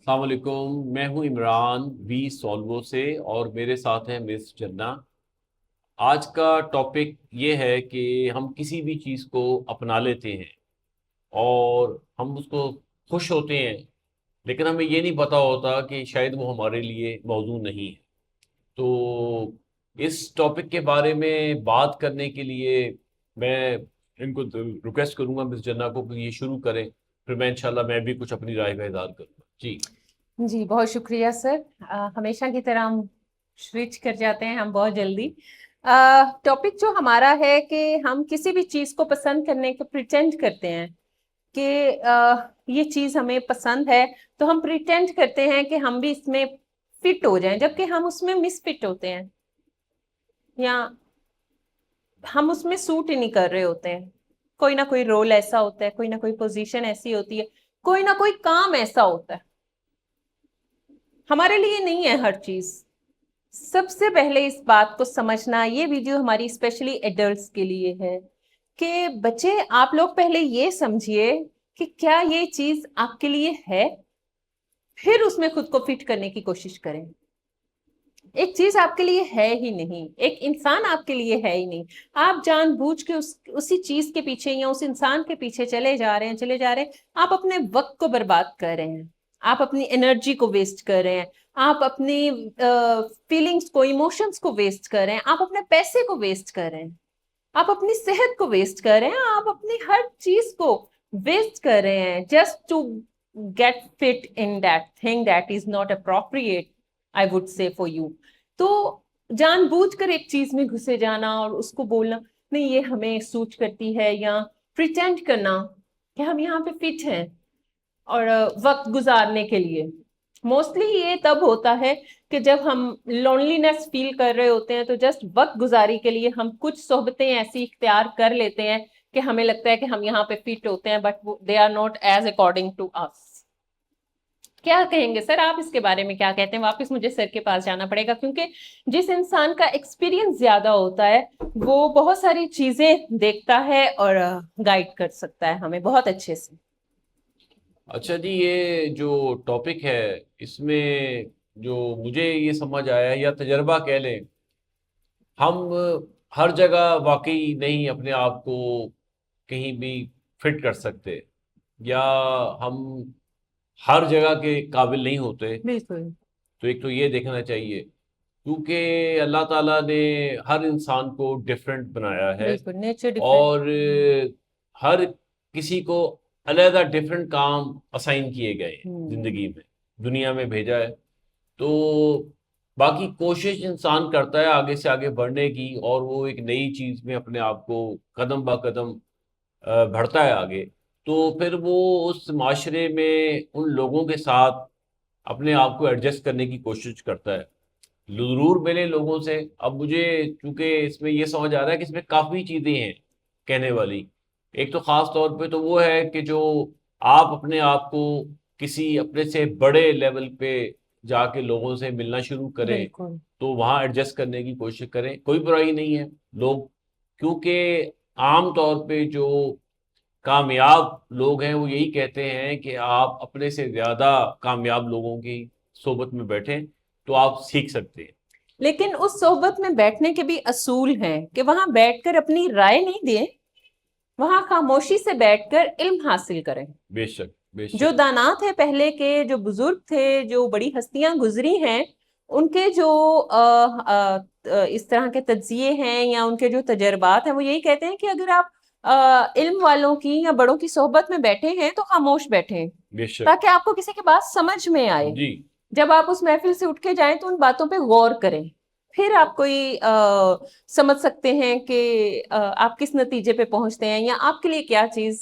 السلام علیکم، میں ہوں عمران وی سولوو سے اور میرے ساتھ ہیں مس جنہ۔ آج کا ٹاپک یہ ہے کہ ہم کسی بھی چیز کو اپنا لیتے ہیں اور ہم اس کو خوش ہوتے ہیں، لیکن ہمیں یہ نہیں پتہ ہوتا کہ شاید وہ ہمارے لیے موزوں نہیں ہے۔ تو اس ٹاپک کے بارے میں بات کرنے کے لیے میں ان کو ریکویسٹ کروں گا مس جنہ کو کہ یہ شروع کریں، پھر میں انشاءاللہ میں بھی کچھ اپنی رائے کا اظہار کروں گا جی۔ جی بہت شکریہ سر۔ ہمیشہ کی طرح ہم سوئچ کر جاتے ہیں ہم بہت جلدی۔ ٹاپک جو ہمارا ہے کہ ہم کسی بھی چیز کو پسند کرنے کے پریٹینڈ کرتے ہیں کہ یہ چیز ہمیں پسند ہے، تو ہم پریٹینڈ کرتے ہیں کہ ہم بھی اس میں فٹ ہو جائیں، جبکہ ہم اس میں مس فٹ ہوتے ہیں یا ہم اس میں سوٹ ہی نہیں کر رہے ہوتے ہیں۔ کوئی نہ کوئی رول ایسا ہوتا ہے، کوئی نہ کوئی پوزیشن ایسی ہوتی ہے، کوئی نہ کوئی کام ایسا ہوتا ہے ہمارے لیے نہیں ہے ہر چیز۔ سب سے پہلے اس بات کو سمجھنا، یہ ویڈیو ہماری اسپیشلی ایڈلٹس کے لیے ہے کہ بچے آپ لوگ پہلے یہ سمجھیے کہ کیا یہ چیز آپ کے لیے ہے، پھر اس میں خود کو فٹ کرنے کی کوشش کریں۔ ایک چیز آپ کے لیے ہے ہی نہیں، ایک انسان آپ کے لیے ہے ہی نہیں، آپ جان بوجھ کے اسی چیز کے پیچھے یا اس انسان کے پیچھے چلے جا رہے ہیں، آپ اپنے وقت کو برباد کر رہے ہیں، آپ اپنی انرجی کو ویسٹ کر رہے ہیں، آپ اپنی فیلنگز کو، ایموشنز کو ویسٹ کر رہے ہیں، آپ اپنے پیسے کو ویسٹ کر رہے ہیں، آپ اپنی صحت کو ویسٹ کر رہے ہیں، آپ اپنی ہر چیز کو ویسٹ کر رہے ہیں just to get fit in that thing that is not appropriate I would say for you. تو جان بوجھ کر ایک چیز میں گھسے جانا اور اس کو بولنا نہیں یہ ہمیں سوٹ کرتی ہے، یا پریٹینڈ کرنا کہ ہم یہاں پہ فٹ ہیں اور وقت گزارنے کے لیے، موسٹلی یہ تب ہوتا ہے کہ جب ہم لونلینس فیل کر رہے ہوتے ہیں، تو جسٹ وقت گزاری کے لیے ہم کچھ صحبتیں ایسی اختیار کر لیتے ہیں کہ ہمیں لگتا ہے کہ ہم یہاں پہ فٹ ہوتے ہیں، but they are not as according to us. کیا کہیں گے سر آپ اس کے بارے میں؟ کیا کہتے ہیں؟ واپس مجھے سر کے پاس جانا پڑے گا، کیونکہ جس انسان کا ایکسپیرینس زیادہ ہوتا ہے وہ بہت ساری چیزیں دیکھتا ہے اور گائیڈ کر سکتا ہے ہمیں بہت اچھے سے۔ اچھا جی، یہ جو ٹاپک ہے اس میں جو مجھے یہ سمجھ آیا یا تجربہ کہہ لیں، ہم ہر جگہ واقعی نہیں اپنے آپ کو کہیں بھی فٹ کر سکتے، یا ہم ہر جگہ کے قابل نہیں ہوتے۔ بالکل تو ایک تو یہ دیکھنا چاہیے، کیونکہ اللہ تعالیٰ نے ہر انسان کو ڈفرینٹ بنایا ہے، بالکل نیچر ڈفرینٹ۔ اور ہر کسی کو علیحدہ ڈفرینٹ کام اسائن کیے گئے ہیں زندگی میں، دنیا میں بھیجا ہے۔ تو باقی کوشش انسان کرتا ہے آگے سے آگے بڑھنے کی، اور وہ ایک نئی چیز میں اپنے آپ کو قدم با قدم بڑھتا ہے آگے، تو پھر وہ اس معاشرے میں ان لوگوں کے ساتھ اپنے آپ کو ایڈجسٹ کرنے کی کوشش کرتا ہے۔ ضرور ملے لوگوں سے۔ اب مجھے چونکہ اس میں یہ سمجھ آ رہا ہے کہ اس میں کافی چیزیں ہیں کہنے والی۔ ایک تو خاص طور پہ تو وہ ہے کہ جو آپ اپنے آپ کو کسی اپنے سے بڑے لیول پہ جا کے لوگوں سے ملنا شروع کریں، بالکل تو وہاں ایڈجسٹ کرنے کی کوشش کریں، کوئی برائی نہیں ہے لوگ، کیونکہ عام طور پہ جو کامیاب لوگ ہیں وہ یہی کہتے ہیں کہ آپ اپنے سے زیادہ کامیاب لوگوں کی صحبت میں بیٹھیں تو آپ سیکھ سکتے ہیں۔ لیکن اس صحبت میں بیٹھنے کے بھی اصول ہیں کہ وہاں بیٹھ کر اپنی رائے نہیں دیں، وہاں خاموشی سے بیٹھ کر علم حاصل کریں۔ بے شک، بے جو شک۔ دانا تھے پہلے کے، جو بزرگ تھے، جو بڑی ہستیاں گزری ہیں، ان کے جو اس طرح کے تجزیے ہیں یا ان کے جو تجربات ہیں، وہ یہی کہتے ہیں کہ اگر آپ علم والوں کی یا بڑوں کی صحبت میں بیٹھے ہیں تو خاموش بیٹھیں، بے شک تاکہ آپ کو کسی کی بات سمجھ میں آئے۔ جی۔ جب آپ اس محفل سے اٹھ کے جائیں تو ان باتوں پہ غور کریں، پھر آپ کوئی سمجھ سکتے ہیں کہ آپ کس نتیجے پہ پہنچتے ہیں یا آپ کے لیے کیا چیز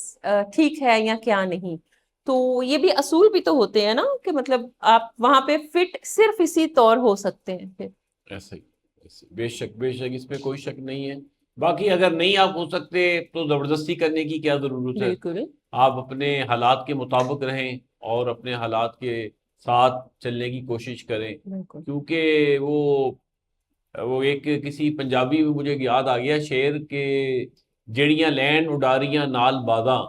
ٹھیک ہے یا کیا نہیں۔ تو یہ بھی اصول بھی تو ہوتے ہیں نا کہ مطلب آپ وہاں پہ فٹ صرف اسی طور ہو سکتے ہیں پھر۔ ایسے ہی، ایسے ہی۔ بے شک، بے شک، اس میں کوئی شک نہیں ہے۔ باقی اگر نہیں آپ ہو سکتے تو زبردستی کرنے کی کیا ضرورت ہے؟ بالکل آپ اپنے حالات کے مطابق رہیں اور اپنے حالات کے ساتھ چلنے کی کوشش کریں، بالکل کیونکہ وہ ایک کسی پنجابی میں مجھے یاد آ گیا شعر کہ جڑیاں لین اڈاریاں نال بازاں،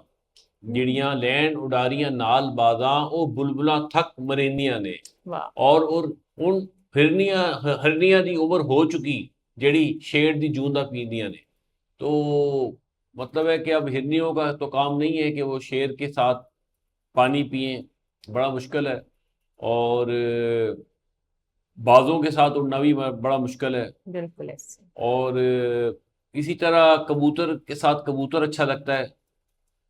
جڑیاں لین اڈاریاں نال بازاں او بلبلاں تھک مرینیاں نے واہ اور ان ہرنیاں دی عمر ہو چکی جڑی شیر دی جوندا پیندیاں نے. تو مطلب ہے کہ اب ہرنیوں کا تو کام نہیں ہے کہ وہ شیر کے ساتھ پانی پئیں, بڑا مشکل ہے, اور بازوں کے ساتھ اڑنا بھی بڑا مشکل ہے. بالکل ایسے اور اسی طرح کبوتر کے ساتھ کبوتر اچھا لگتا ہے.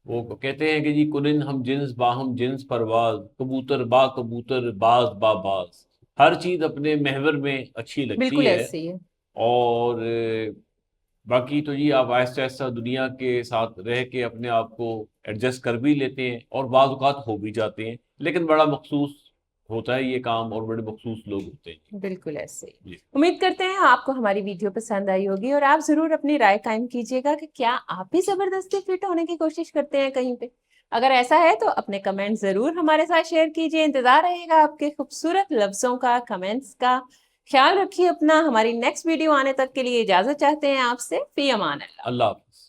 وہ کہتے ہیں کہ جی کنن ہم جنس باہم جنس پرواز, کبوتر با کبوتر باز با باز, ہر چیز اپنے محور میں اچھی بالکل لگتی ہے. ایسے ہی ہے. اور باقی تو جی آپ آہستہ آہستہ دنیا کے ساتھ رہ کے اپنے آپ کو ایڈجسٹ کر بھی لیتے ہیں اور بعض اوقات ہو بھی جاتے ہیں, لیکن بڑا مخصوص ہوتا ہے یہ کام اور بڑے مخصوص لوگ ہوتے ہیں. بالکل ایسے ہی. جی امید کرتے ہیں آپ کو ہماری ویڈیو پسند آئی ہوگی اور آپ ضرور اپنی رائے قائم کیجیے گا کہ کیا آپ بھی زبردستی فٹ ہونے کی کوشش کرتے ہیں کہیں پہ. اگر ایسا ہے تو اپنے کمنٹ ضرور ہمارے ساتھ شیئر کیجیے. انتظار رہے گا آپ کے خوبصورت لفظوں کا, کمنٹس کا. خیال رکھیے اپنا. ہماری نیکسٹ ویڈیو آنے تک کے لیے اجازت چاہتے ہیں آپ سے. فی امان اللہ. اللہ حافظ.